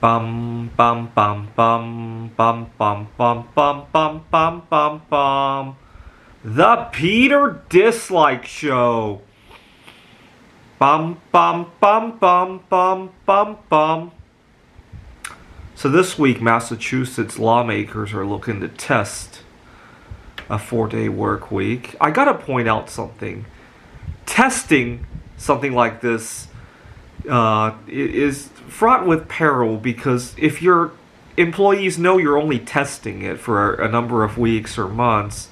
Bum bum bum bum bum bum bum bum bum bum bum bum. The Peter Dislike Show. Bum bum bum bum bum bum bum. So this week, Massachusetts lawmakers are looking to test a 4-day work week. I gotta point out something. Testing something like this is fraught with peril, because if your employees know you're only testing it for a number of weeks or months,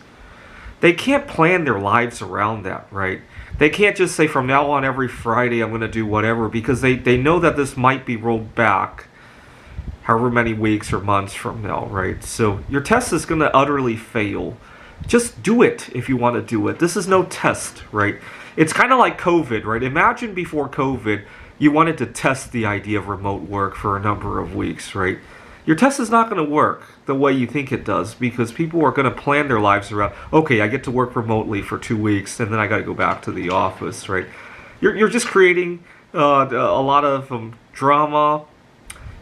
they can't plan their lives around that, right? They can't just say from now on every Friday I'm going to do whatever, because they know that this might be rolled back however many weeks or months from now, right? So your test is going to utterly fail. Just do it if you want to do it. This is no test, right? It's kind of like COVID, right? Imagine before COVID, you wanted to test the idea of remote work for a number of weeks, right? Your test is not going to work the way you think it does, because people are going to plan their lives around, okay, I get to work remotely for 2 weeks and then I got to go back to the office, right? You're just creating a lot of drama.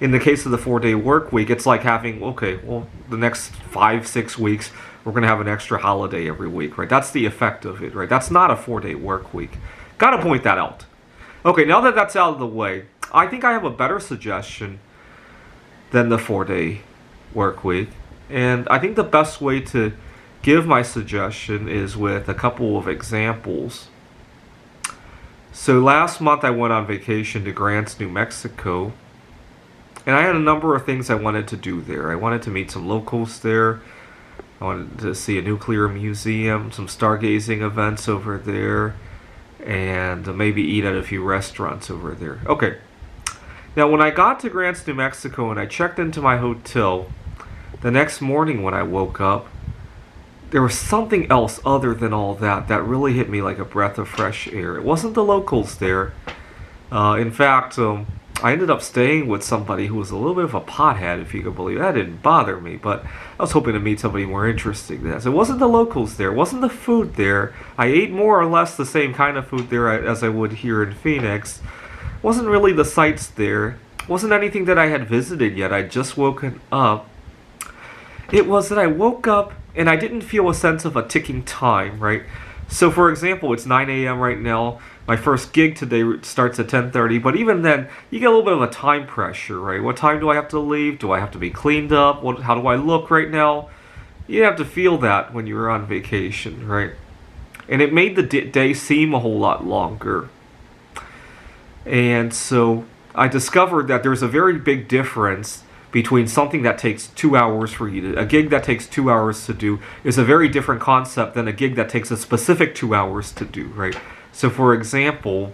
In the case of the 4-day work week, it's like having, okay, well, the next 5-6 weeks, we're going to have an extra holiday every week, right? That's the effect of it, right? That's not a 4-day work week. Got to point that out. Okay, now that that's out of the way, I think I have a better suggestion than the 4-day work week. And I think the best way to give my suggestion is with a couple of examples. So last month I went on vacation to Grant, New Mexico. And I had a number of things I wanted to do there. I wanted to meet some locals there. I wanted to see a nuclear museum, some stargazing events over there, and maybe eat at a few restaurants over there. Okay. Now, when I got to Grant, New Mexico, and I checked into my hotel, the next morning when I woke up, there was something else other than all that that really hit me like a breath of fresh air. It wasn't the locals there. In fact, I ended up staying with somebody who was a little bit of a pothead, if you could believe it. That didn't bother me, but I was hoping to meet somebody more interesting than that. So it wasn't the locals there. It wasn't the food there. I ate more or less the same kind of food there as I would here in Phoenix. It wasn't really the sights there. It wasn't anything that I had visited yet. I'd just woken up. It was that I woke up and I didn't feel a sense of a ticking time, right? So for example, it's 9 a.m. right now. My first gig today starts at 10:30, but even then, you get a little bit of a time pressure, right? What time do I have to leave? Do I have to be cleaned up? How do I look right now? You have to feel that when you're on vacation, right? And it made the day seem a whole lot longer. And so I discovered that there's a very big difference between something that takes 2 hours for you to, a gig that takes 2 hours to do is a very different concept than a gig that takes a specific 2 hours to do, right? So for example,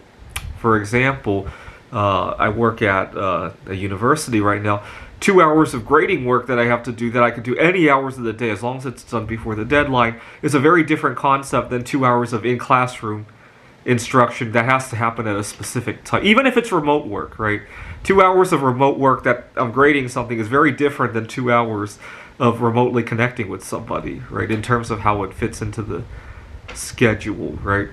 I work at a university right now. 2 hours of grading work that I have to do that I could do any hours of the day as long as it's done before the deadline is a very different concept than 2 hours of in-classroom instruction that has to happen at a specific time, even if it's remote work, right? 2 hours of remote work that I'm grading something is very different than 2 hours of remotely connecting with somebody, right? In terms of how it fits into the schedule, right?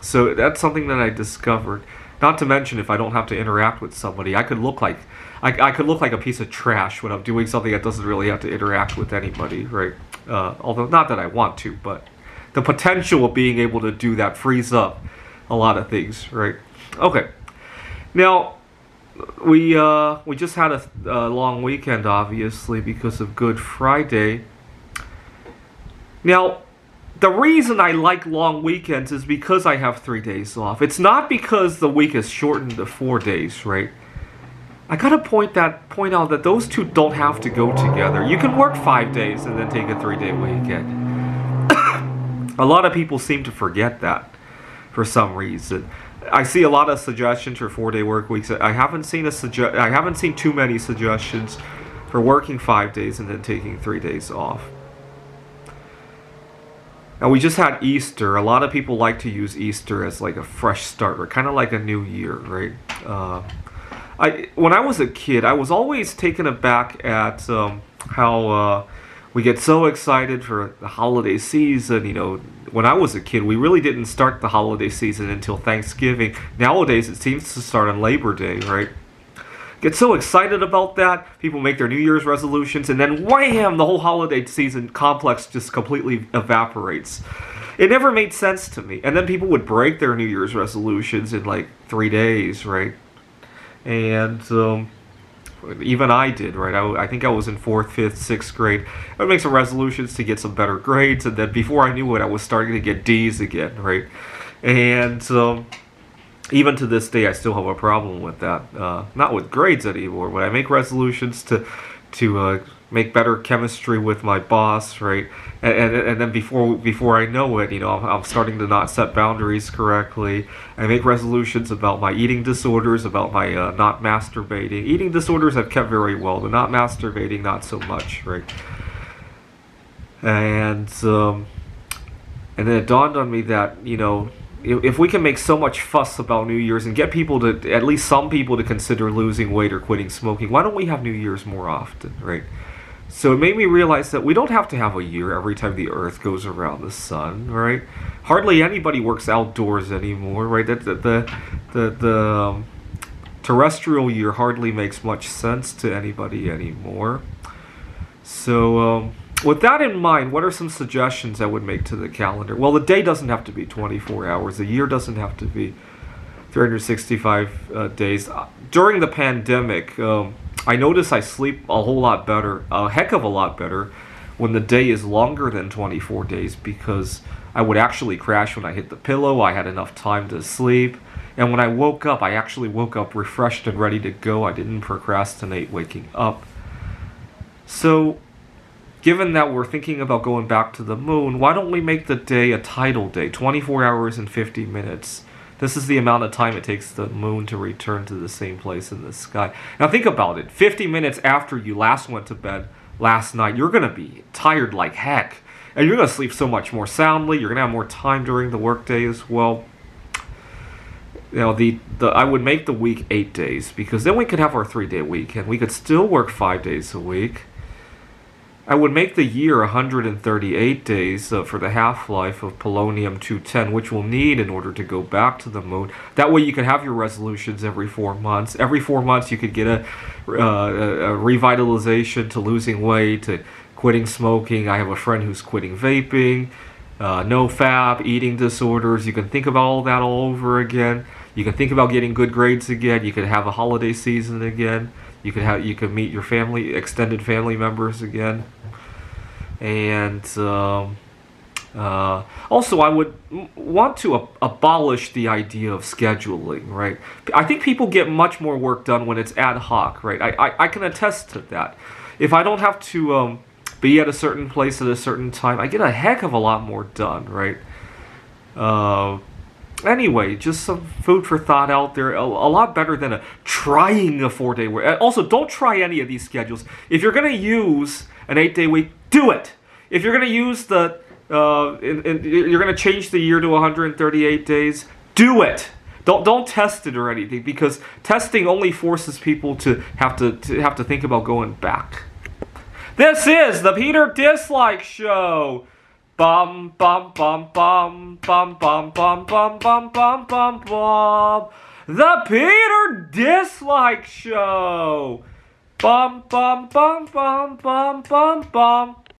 So that's something that I discovered. Not to mention, if I don't have to interact with somebody, I could look like I could look like a piece of trash when I'm doing something that doesn't really have to interact with anybody, right? Although not that I want to, but the potential of being able to do that frees up a lot of things, right? Okay. Now, we just had a long weekend, obviously, because of Good Friday. Now, the reason I like long weekends is because I have 3 days off. It's not because the week is shortened to 4 days, right? I gotta point out that those two don't have to go together. You can work 5 days and then take a 3-day weekend. A lot of people seem to forget that for some reason. I see a lot of suggestions for 4-day work weeks. I haven't seen too many suggestions for working 5 days and then taking 3 days off. Now, we just had Easter. A lot of people like to use Easter as like a fresh start, or kind of like a new year, right? When I was a kid, I was always taken aback at how we get so excited for the holiday season. You know, when I was a kid, we really didn't start the holiday season until Thanksgiving. Nowadays, it seems to start on Labor Day, right? get so excited about that. People make their New Year's resolutions, and then wham, the whole holiday season complex just completely evaporates. It never made sense to me. And then people would break their New Year's resolutions in like 3 days, right? And even I did, right? I think I was in 4th, 5th, 6th grade. I would make some resolutions to get some better grades, and then before I knew it, I was starting to get D's again, right? And even to this day, I still have a problem with that. Not with grades anymore, but I make resolutions to make better chemistry with my boss, right? And then before I know it, I'm starting to not set boundaries correctly. I make resolutions about my eating disorders, about my not masturbating. Eating disorders I've kept very well, but not masturbating, not so much, right? And then it dawned on me that, if we can make so much fuss about New Year's and get people to, at least some people, to consider losing weight or quitting smoking, why don't we have New Year's more often, right? So it made me realize that we don't have to have a year every time the Earth goes around the sun, right? Hardly anybody works outdoors anymore, right? The terrestrial year hardly makes much sense to anybody anymore. So with that in mind, what are some suggestions I would make to the calendar? Well, the day doesn't have to be 24 hours. The year doesn't have to be 365 days. During the pandemic, I notice I sleep a whole lot better, a heck of a lot better, when the day is longer than 24 days, because I would actually crash when I hit the pillow. I had enough time to sleep. And when I woke up, I actually woke up refreshed and ready to go. I didn't procrastinate waking up. So, given that we're thinking about going back to the moon, why don't we make the day a tidal day, 24 hours and 50 minutes? This is the amount of time it takes the moon to return to the same place in the sky. Now think about it. 50 minutes after you last went to bed last night, you're going to be tired like heck. And you're going to sleep so much more soundly. You're going to have more time during the workday as well. I would make the week 8 days, because then we could have our 3-day week, and we could still work 5 days a week. I would make the year 138 days for the half-life of polonium-210, which we'll need in order to go back to the moon. That way you can have your resolutions every 4 months. Every 4 months you could get a revitalization to losing weight, to quitting smoking. I have a friend who's quitting vaping, no fap, eating disorders. You can think about all that all over again. You can think about getting good grades again. You can have a holiday season again. You can meet your extended family members again. And also, I would want to abolish the idea of scheduling, right? I think people get much more work done when it's ad hoc, right? I can attest to that. If I don't have to be at a certain place at a certain time, I get a heck of a lot more done, right? Anyway, just some food for thought out there. A lot better than trying a 4-day week. Also, don't try any of these schedules. If you're going to use an 8-day week, do it. If you're going to use you're going to change the year to 138 days, do it. Don't test it or anything, because testing only forces people to have to think about going back. This is the Peter Dislike Show. Bum bum bum bum bum bum bum bum bum bum bum bum. The Peter Dislike Show. Bum bum bum bum bum bum bum.